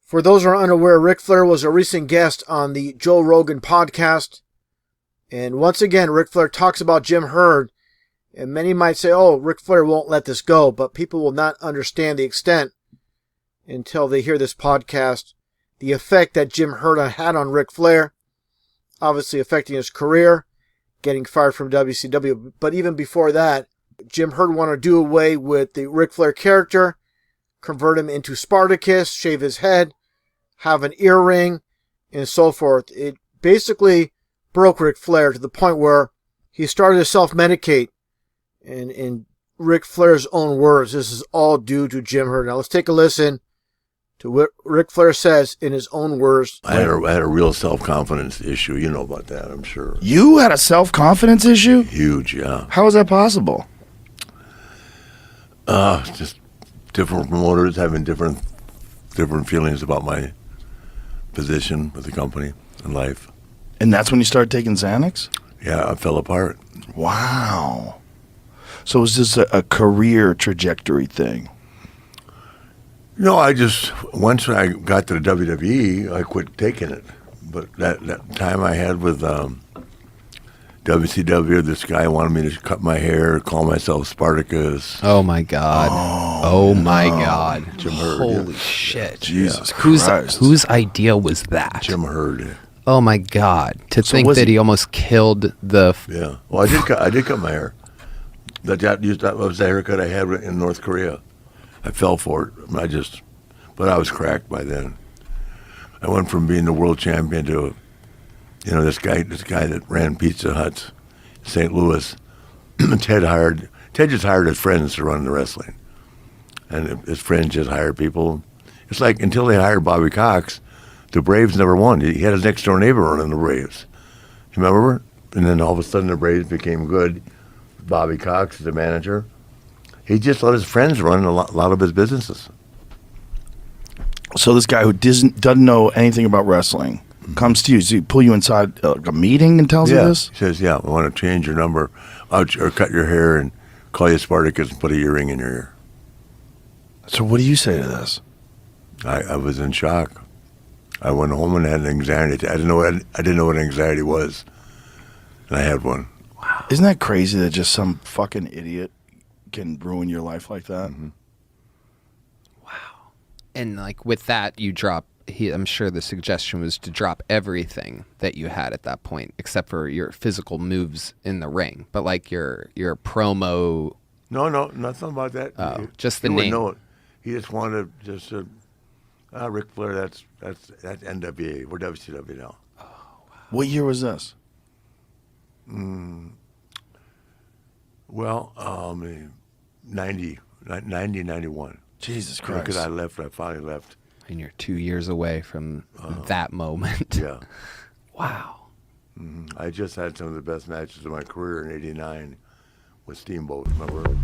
For those who are unaware, Ric Flair was a recent guest on the Joe Rogan podcast. And once again, Ric Flair talks about Jim Herd. And many might say, oh, Ric Flair won't let this go. But people will not understand the extent until they hear this podcast. The effect that Jim Herd had on Ric Flair. Obviously affecting his career. Getting fired from WCW. But even before that, Jim Herd wanted to do away with the Ric Flair character. Convert him into Spartacus. Shave his head. Have an earring. And so forth. It basically broke Ric Flair to the point where he started to self-medicate. And in Ric Flair's own words, this is all due to Jim Herd. Now let's take a listen to what Ric Flair says in his own words. I had a real self-confidence issue. You know about that, I'm sure. You had a self-confidence issue? Huge, yeah. How is that possible? Just different promoters having different feelings about my position with the company and life. And that's when you started taking Xanax? Yeah, I fell apart. Wow. So was this a career trajectory thing? No, once I got to the WWE, I quit taking it. But that time I had with WCW, this guy wanted me to cut my hair, call myself Spartacus. Oh, my God. Oh my God. Jim Herd. Holy shit. Jesus Christ. Whose idea was that? Jim Herd. Oh, my God. To think that he almost killed the... Yeah. Well, I did cut my hair. That was the haircut I had in North Korea. I fell for it. But I was cracked by then. I went from being the world champion to, this guy that ran Pizza Huts, St. Louis. Ted just hired his friends to run the wrestling, and his friends just hired people. It's like until they hired Bobby Cox, the Braves never won. He had his next door neighbor running the Braves. You remember? And then all of a sudden the Braves became good. Bobby Cox, the manager, he just let his friends run a lot of his businesses. So this guy who doesn't know anything about wrestling comes to you. Does he pull you inside a meeting and tells you this? He says, I want to change your number or cut your hair and call you Spartacus and put a earring in your ear. So what do you say to this? I was in shock. I went home and had anxiety. I didn't know what anxiety was, and I had one. Wow. Isn't that crazy that just some fucking idiot can ruin your life like that? Mm-hmm. Wow. And like with that, I'm sure the suggestion was to drop everything that you had at that point, except for your physical moves in the ring. But like your promo. No, nothing about that. Oh, just the name. name. Know it. He just wanted Ric Flair. That's NWA. We're WCW now. Oh, wow. What year was this? Well, 90, 91. Jesus Christ. Because I finally left. And you're 2 years away from that moment. Yeah. Wow. Mm-hmm. I just had some of the best matches of my career in '89 with Steamboat, remember?